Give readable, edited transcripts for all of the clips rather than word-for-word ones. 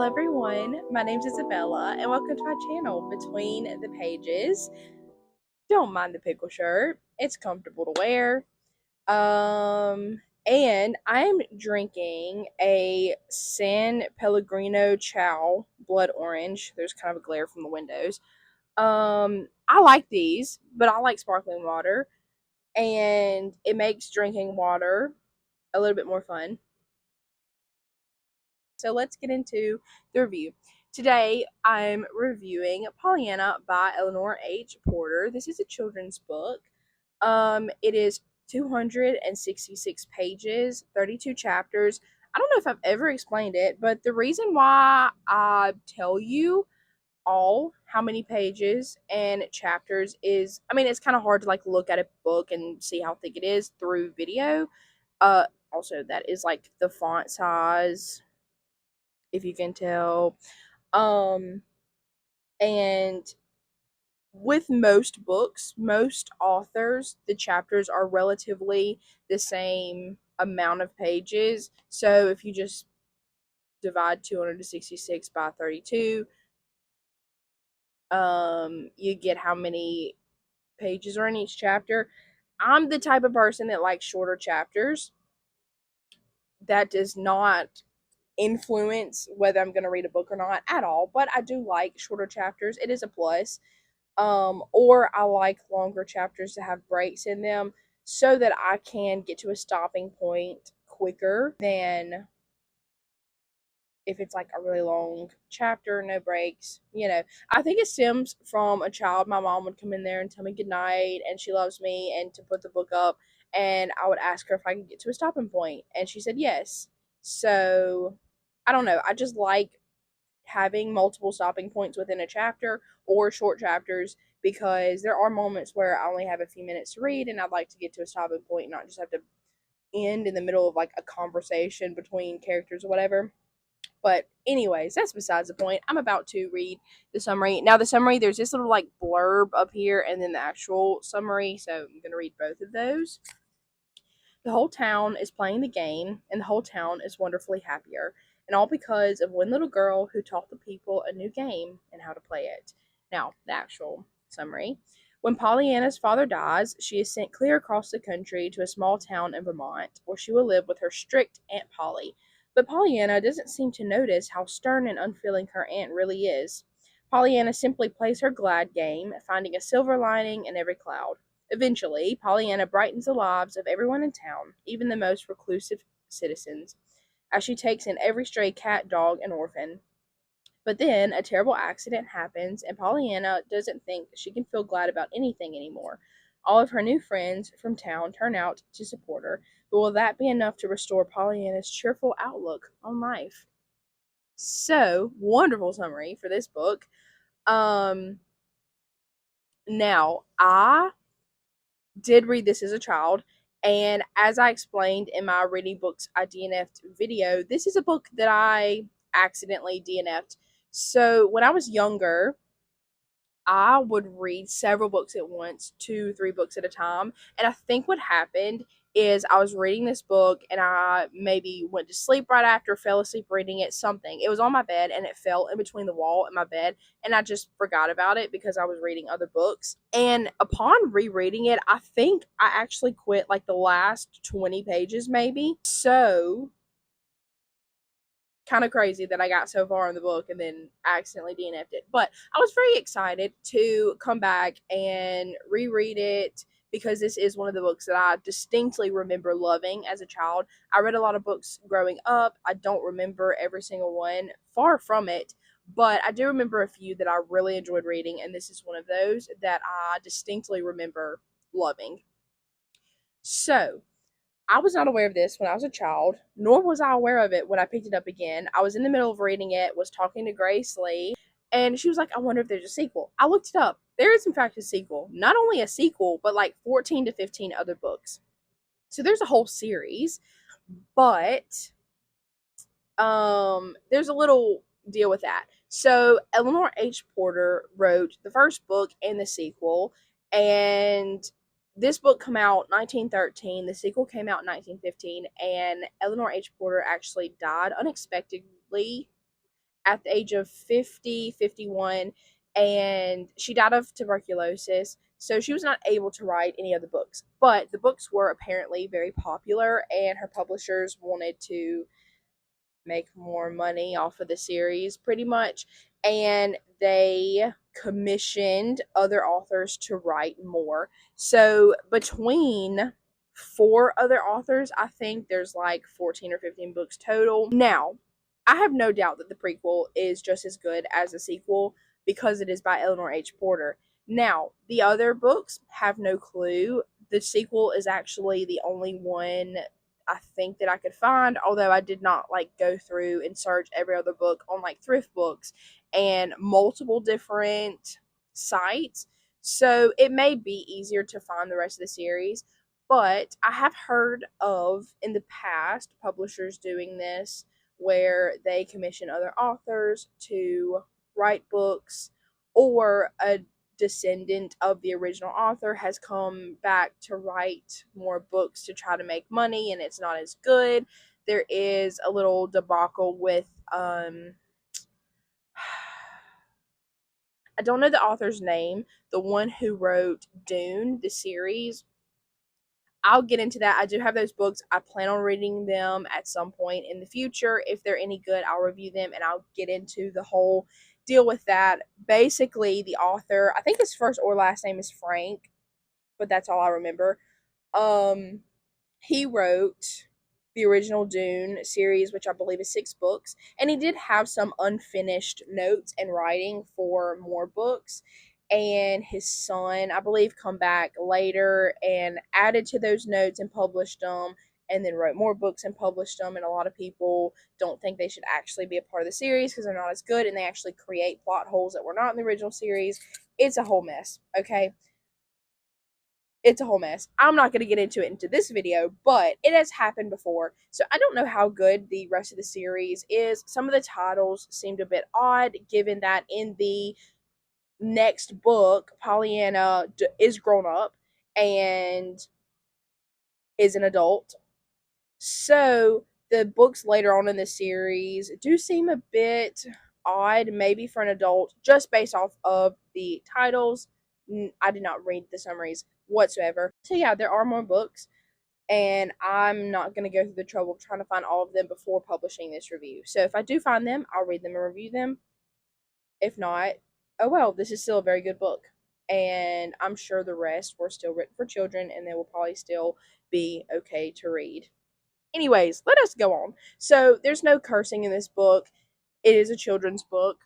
everyone, my name's Isabella and welcome to my channel, Between the Pages. Don't mind the pickle shirt, it's comfortable to wear. And I'm drinking a San Pellegrino Chow Blood Orange. There's kind of a glare from the windows. I like these, but I like sparkling water, and it makes drinking water a little bit more fun. So let's get into the review. Today I'm reviewing Pollyanna by Eleanor H. Porter. This is a children's book. It is 266 pages, 32 chapters. I don't know if I've ever explained it, but the reason why I tell you all how many pages and chapters is, I mean, it's kind of hard to like look at a book and see how thick it is through video. Also that is like the font size, if you can tell. Um, and with most books, most authors, the chapters are relatively the same amount of pages. So if you just divide 266 by 32, you get how many pages are in each chapter. I'm the type of person that likes shorter chapters. That does not influence whether I'm going to read a book or not at all, but I do like shorter chapters. It is a plus. Or I like longer chapters to have breaks in them so that I can get to a stopping point quicker than if it's like a really long chapter, no breaks. I think it stems from a child. My mom would come in there and tell me goodnight and she loves me and to put the book up, and I would ask her if I could get to a stopping point, and she said yes. So I don't know, I just like having multiple stopping points within a chapter or short chapters, because there are moments where I only have a few minutes to read and I'd like to get to a stopping point and not just have to end in the middle of like a conversation between characters or whatever. But anyways, that's besides the point. I'm about to read the summary. Now the summary, there's this little like blurb up here and then the actual summary, so I'm going to read both of those. The whole town is playing the game, and the whole town is wonderfully happier, and all because of one little girl who taught the people a new game and how to play it. Now, the actual summary. When Pollyanna's father dies, she is sent clear across the country to a small town in Vermont, where she will live with her strict Aunt Polly. But Pollyanna doesn't seem to notice how stern and unfeeling her aunt really is. Pollyanna simply plays her glad game, finding a silver lining in every cloud. Eventually, Pollyanna brightens the lives of everyone in town, even the most reclusive citizens, as she takes in every stray cat, dog, and orphan. But then a terrible accident happens, and Pollyanna doesn't think she can feel glad about anything anymore. All of her new friends from town turn out to support her, but will that be enough to restore Pollyanna's cheerful outlook on life? So, wonderful summary for this book. Um, Now, I did read this as a child, and as I explained in my reading books I DNF'd video, this is a book that I accidentally DNF'd. So when I was younger, I would read several books at once, 2, 3 books at a time. And I think what happened is I was reading this book and I maybe went to sleep right after, fell asleep reading it, something. It was on my bed and it fell in between the wall and my bed, and I just forgot about it because I was reading other books. And upon rereading it, I think I actually quit like the last 20 pages maybe. So kind of crazy that I got so far in the book and then accidentally DNF'd it. But I was very excited to come back and reread it because this is one of the books that I distinctly remember loving as a child. I read a lot of books growing up. I don't remember every single one, far from it, but I do remember a few that I really enjoyed reading, and this is one of those that I distinctly remember loving. So, I was not aware of this when I was a child, nor was I aware of it when I picked it up again. I was in the middle of reading it, was talking to Grace Lee, and she was like, I wonder if there's a sequel. I looked it up. There is, in fact, a sequel. Not only a sequel, but like 14 to 15 other books. So there's a whole series, but there's a little deal with that. So Eleanor H. Porter wrote the first book and the sequel, and this book came out 1913, the sequel came out in 1915, and Eleanor H. Porter actually died unexpectedly at the age of 50, 51, and she died of tuberculosis. So she was not able to write any of the books. But the books were apparently very popular, and her publishers wanted to make more money off of the series pretty much, and they commissioned other authors to write more. So between four other authors, I think there's like 14 or 15 books total. Now, I have no doubt that the prequel is just as good as the sequel because it is by Eleanor H. Porter. Now, the other books have no clue. The sequel is actually the only one I think that I could find, although I did not like go through and search every other book on like thrift books and multiple different sites. So it may be easier to find the rest of the series, but I have heard of in the past publishers doing this where they commission other authors to write books, or a descendant of the original author has come back to write more books to try to make money and it's not as good. There is a little debacle with I don't know the author's name, the one who wrote Dune, the series. I'll get into that. I do have those books. I plan on reading them at some point in the future. If they're any good, I'll review them and I'll get into the whole deal with that. Basically, the author, I think his first or last name is Frank, but that's all I remember. Um, he wrote the original Dune series, which I believe is 6 books, and he did have some unfinished notes and writing for more books. And his son, I believe, come back later and added to those notes and published them, and then wrote more books and published them. And a lot of people don't think they should actually be a part of the series because they're not as good, and they actually create plot holes that were not in the original series. It's a whole mess, okay? It's a whole mess. I'm not going to get into it into this video, but it has happened before. So I don't know how good the rest of the series is. Some of the titles seemed a bit odd, given that in the next book, Pollyanna is grown up and is an adult. So the books later on in the series do seem a bit odd, maybe for an adult, just based off of the titles. I did not read the summaries whatsoever. So yeah, there are more books, and I'm not going to go through the trouble of trying to find all of them before publishing this review. So if I do find them, I'll read them and review them. If not, oh well, this is still a very good book. And I'm sure the rest were still written for children, and they will probably still be okay to read. Anyways, let us go on. So there's no cursing in this book. It is a children's book.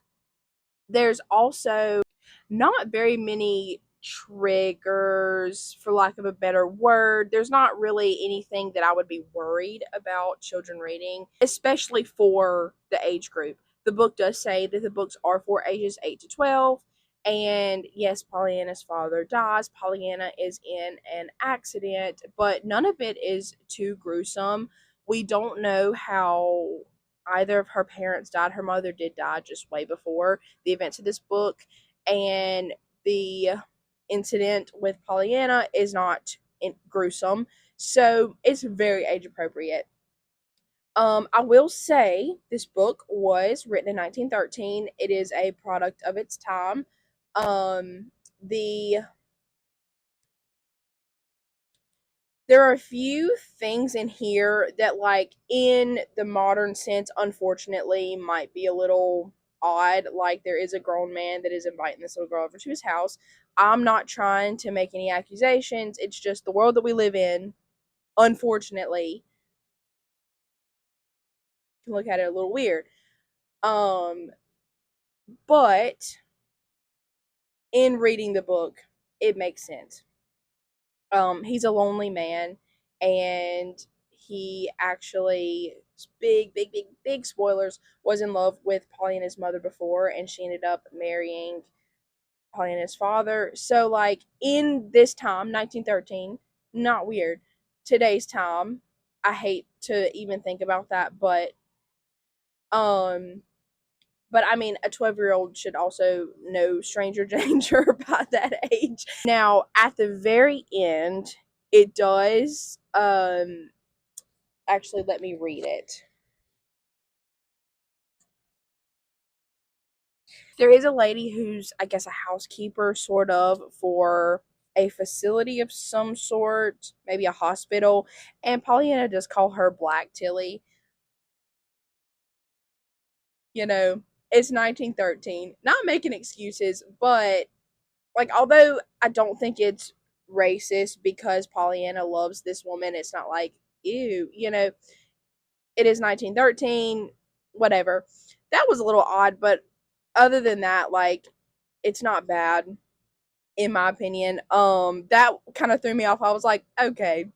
There's also not very many triggers, for lack of a better word. There's not really anything that I would be worried about children reading, especially for the age group. The book does say that the books are for ages 8 to 12. And yes, Pollyanna's father dies. Pollyanna is in an accident, but none of it is too gruesome. We don't know how either of her parents died. Her mother did die just way before the events of this book, and the incident with Pollyanna is not gruesome, so it's very age appropriate. I will say this book was written in 1913. It is a product of its time. The There are a few things in here that, like, in the modern sense, unfortunately, might be a little odd. Like, there is a grown man that is inviting this little girl over to his house. I'm not trying to make any accusations. It's just the world that we live in, unfortunately, can look at it a little weird. Um, but in reading the book, it makes sense. He's a lonely man, and he actually, big spoilers, was in love with Pollyanna's mother before, and she ended up marrying Pollyanna's father. So, like, in this time, 1913, not weird. Today's time, I hate to even think about that, um, but I mean, a 12-year-old should also know stranger danger by that age. Now, at the very end, it does, actually, let me read it. There is a lady who's, I guess, a housekeeper, sort of, for a facility of some sort, maybe a hospital, and Pollyanna does call her Black Tilly. You know, it's 1913. Not making excuses, but, like, although I don't think it's racist because Pollyanna loves this woman, it's not like, ew, it is 1913, whatever. That was a little odd, but other than that, like, it's not bad in my opinion. That kind of threw me off. I was like, okay,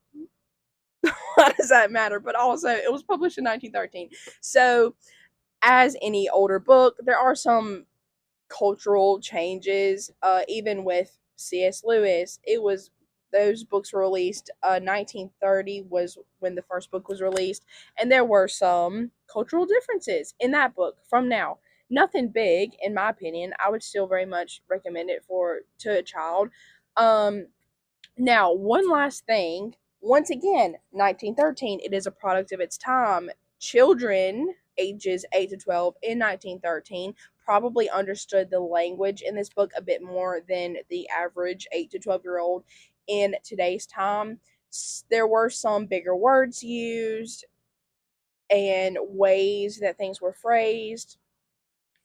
why does that matter? But also, it was published in 1913. So, as any older book, there are some cultural changes. Even with C.S. Lewis, it was those books were released. 1930 was when the first book was released, and there were some cultural differences in that book from now. Nothing big, in my opinion. I would still very much recommend it for to a child. Um, Now, one last thing. Once again, 1913, it is a product of its time. Children ages 8 to 12 in 1913 probably understood the language in this book a bit more than the average 8 to 12-year-old in today's time. There were some bigger words used and ways that things were phrased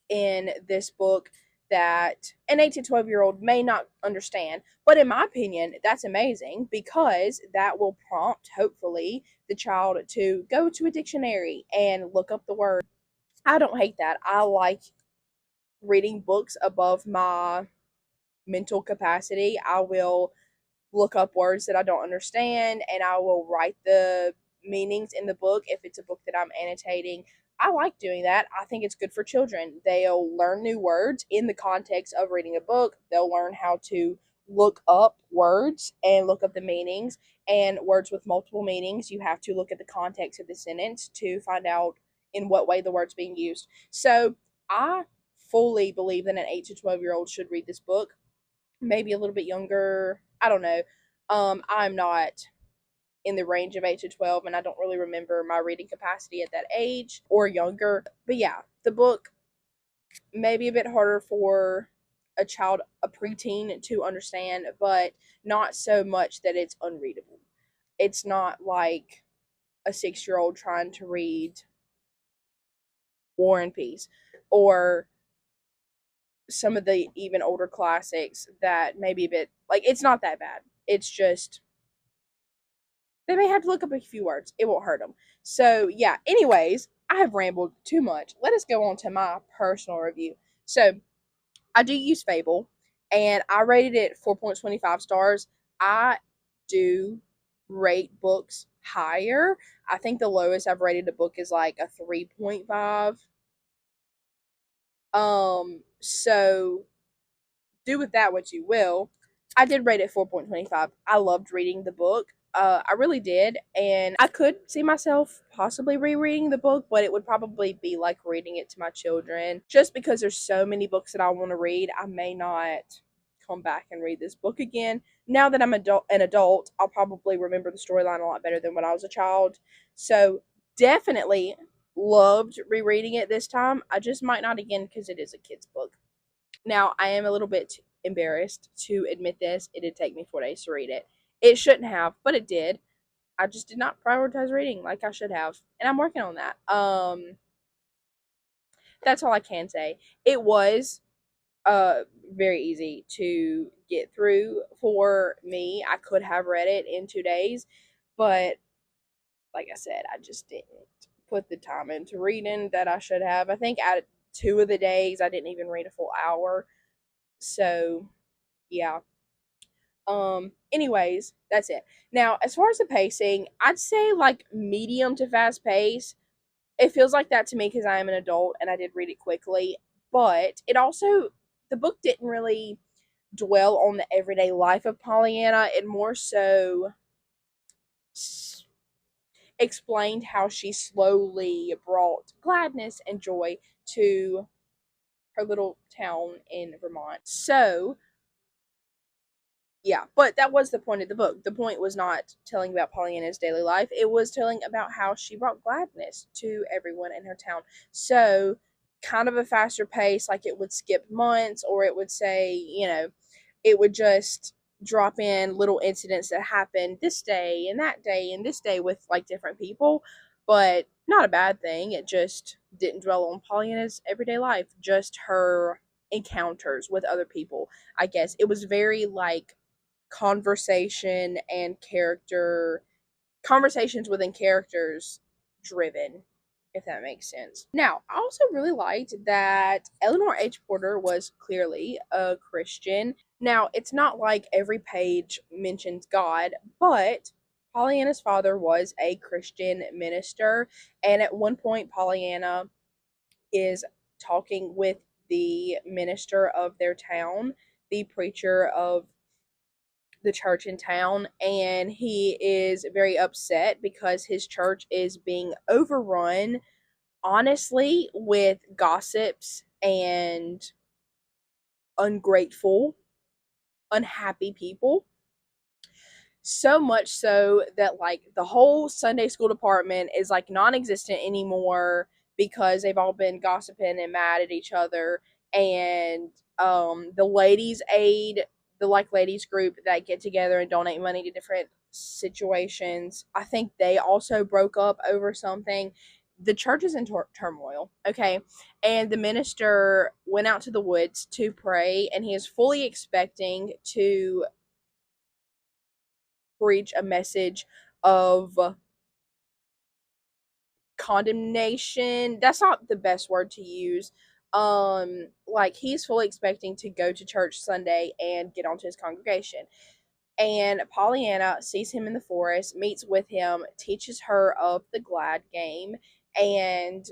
in this book that an 8 to 12-year-old may not understand. But in my opinion, that's amazing because that will prompt, hopefully, the child to go to a dictionary and look up the word. I don't hate that. I like reading books above my mental capacity. I will look up words that I don't understand and I will write the meanings in the book if it's a book that I'm annotating. I like doing that. I think it's good for children. They'll learn new words in the context of reading a book. They'll learn how to look up words and look up the meanings. And words with multiple meanings, you have to look at the context of the sentence to find out in what way the word's being used. So I fully believe that an 8 to 12-year-old should read this book, maybe a little bit younger. I don't know. I'm not in the range of 8 to 12, and I don't really remember my reading capacity at that age or younger. But yeah, the book may be a bit harder for a child, a preteen, to understand, but not so much that it's unreadable. It's not like a 6-year-old trying to read War and Peace or some of the even older classics that may be a bit like, it's not that bad. It's just they may have to look up a few words. It won't hurt them. So, yeah, anyways, I have rambled too much. Let us go on to my personal review. So, I do use Fable, and I rated it 4.25 stars. I do rate books higher. I think the lowest I've rated a book is like a 3.5. So do with that what you will. I did rate it 4.25. I loved reading the book. I really did. And I could see myself possibly rereading the book, but it would probably be like reading it to my children. Just because there's so many books that I want to read, I may not come back and read this book again. Now that I'm an adult, I'll probably remember the storyline a lot better than when I was a child. So definitely loved rereading it this time. I just might not again because it is a kid's book. Now, I am a little bit embarrassed to admit this. It did take me 4 days to read it. It shouldn't have, but it did. I just did not prioritize reading like I should have, and I'm working on that. That's all I can say. It was very easy to get through for me. I could have read it in 2 days, but like I said, I just didn't put the time into reading that I should have. I think out of 2 of the days, I didn't even read a full hour. So yeah. Anyways, that's it. Now, as far as the pacing, I'd say like medium to fast pace. It feels like that to me because I am an adult and I did read it quickly, but it also, the book didn't really dwell on the everyday life of Pollyanna. It more so explained how she slowly brought gladness and joy to her little town in Vermont. So, yeah, but that was the point of the book. The point was not telling about Pollyanna's daily life. It was telling about how she brought gladness to everyone in her town. So kind of a faster pace, like it would skip months, or it would say, it would just drop in little incidents that happened this day and that day and this day with like different people, but not a bad thing. It just didn't dwell on Pollyanna's everyday life, just her encounters with other people. I guess it was very like conversation and character conversations within characters driven, if that makes sense. Now, I also really liked that Eleanor H. Porter was clearly a Christian. Now, it's not like every page mentions God, but Pollyanna's father was a Christian minister, and at one point, Pollyanna is talking with the minister of their town, the preacher of the church in town, and he is very upset because his church is being overrun, honestly, with gossips and ungrateful, unhappy people. So much so that like the whole Sunday school department is like non-existent anymore because they've all been gossiping and mad at each other. And the ladies aid, the like ladies group that get together and donate money to different situations, I think they also broke up over something. The church is in turmoil, okay? And the minister went out to the woods to pray, and he is fully expecting to preach a message of condemnation. That's not the best word to use. Like he's fully expecting to go to church Sunday and get onto his congregation. And Pollyanna sees him in the forest, meets with him, teaches her of the glad game, and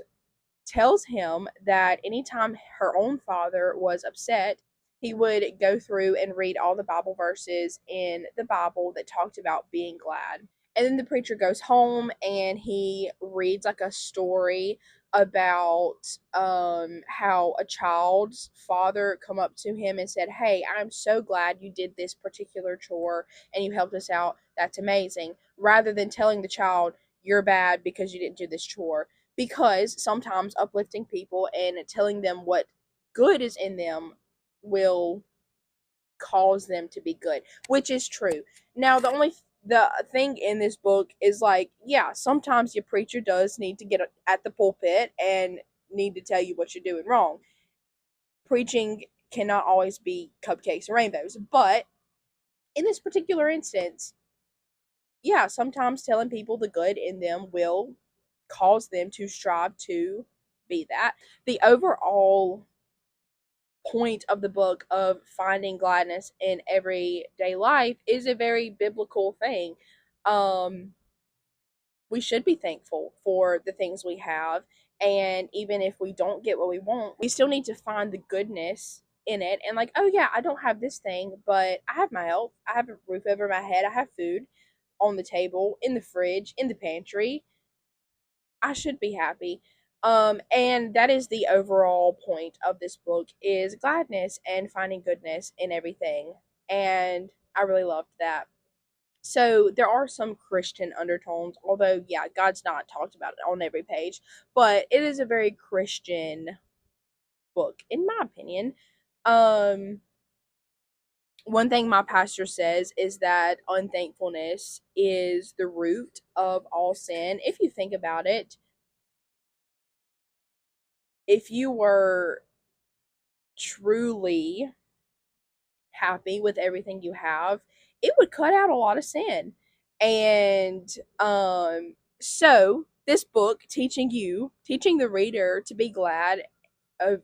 tells him that anytime her own father was upset, he would go through and read all the Bible verses in the Bible that talked about being glad. And then the preacher goes home and he reads like a story about how a child's father come up to him and said, "Hey, I'm so glad you did this particular chore and you helped us out. That's amazing." Rather than telling the child, "You're bad because you didn't do this chore." Because sometimes uplifting people and telling them what good is in them will cause them to be good, which is true. Now, the thing in this book is like, yeah, sometimes your preacher does need to get at the pulpit and need to tell you what you're doing wrong. Preaching cannot always be cupcakes and rainbows, but in this particular instance, yeah, sometimes telling people the good in them will cause them to strive to be that. The overall point of the book of finding gladness in everyday life is a very biblical thing. Um, we should be thankful for the things we have, and even if we don't get what we want, we still need to find the goodness in it. And like, oh yeah, I don't have this thing, but I have my health, I have a roof over my head, I have food on the table, in the fridge, in the pantry. I should be happy. And that is the overall point of this book is gladness and finding goodness in everything. And I really loved that. So there are some Christian undertones, although yeah, God's not talked about it on every page, but it is a very Christian book, in my opinion. Um, one thing my pastor says is that unthankfulness is the root of all sin. If you think about it, if you were truly happy with everything you have, it would cut out a lot of sin. And so this book teaching the reader to be glad of,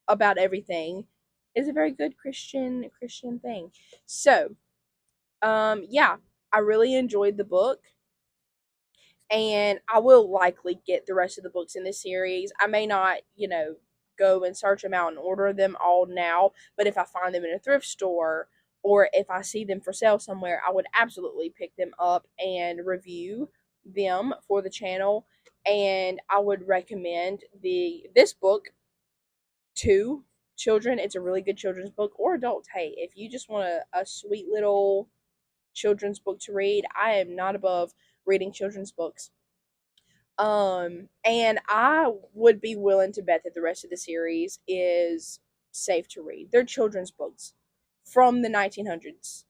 about everything is a very good Christian thing. So, yeah, I really enjoyed the book, and I will likely get the rest of the books in this series. I may not, go and search them out and order them all now, but if I find them in a thrift store or if I see them for sale somewhere, I would absolutely pick them up and review them for the channel. And I would recommend this book to children. It's a really good children's book, or adults. Hey, if you just want a sweet little children's book to read, I am not above reading children's books. And I would be willing to bet that the rest of the series is safe to read. They're children's books from the 1900s.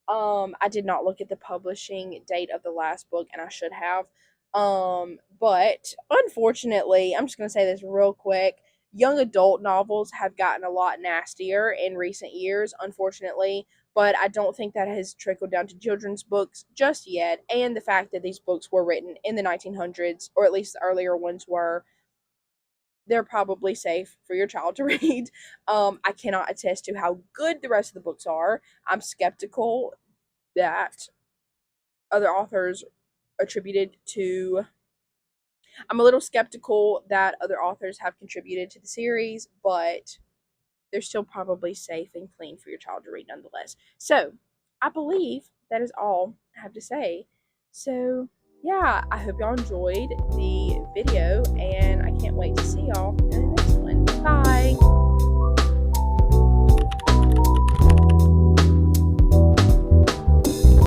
I did not look at the publishing date of the last book, and I should have. But unfortunately, I'm just gonna say this real quick. Young adult novels have gotten a lot nastier in recent years, unfortunately, but I don't think that has trickled down to children's books just yet. And the fact that these books were written in the 1900s, or at least the earlier ones were, they're probably safe for your child to read. I cannot attest to how good the rest of the books are. I'm skeptical that other authors attributed to. I'm a little skeptical that other authors have contributed to the series, but they're still probably safe and clean for your child to read nonetheless. So, I believe that is all I have to say. So, yeah, I hope y'all enjoyed the video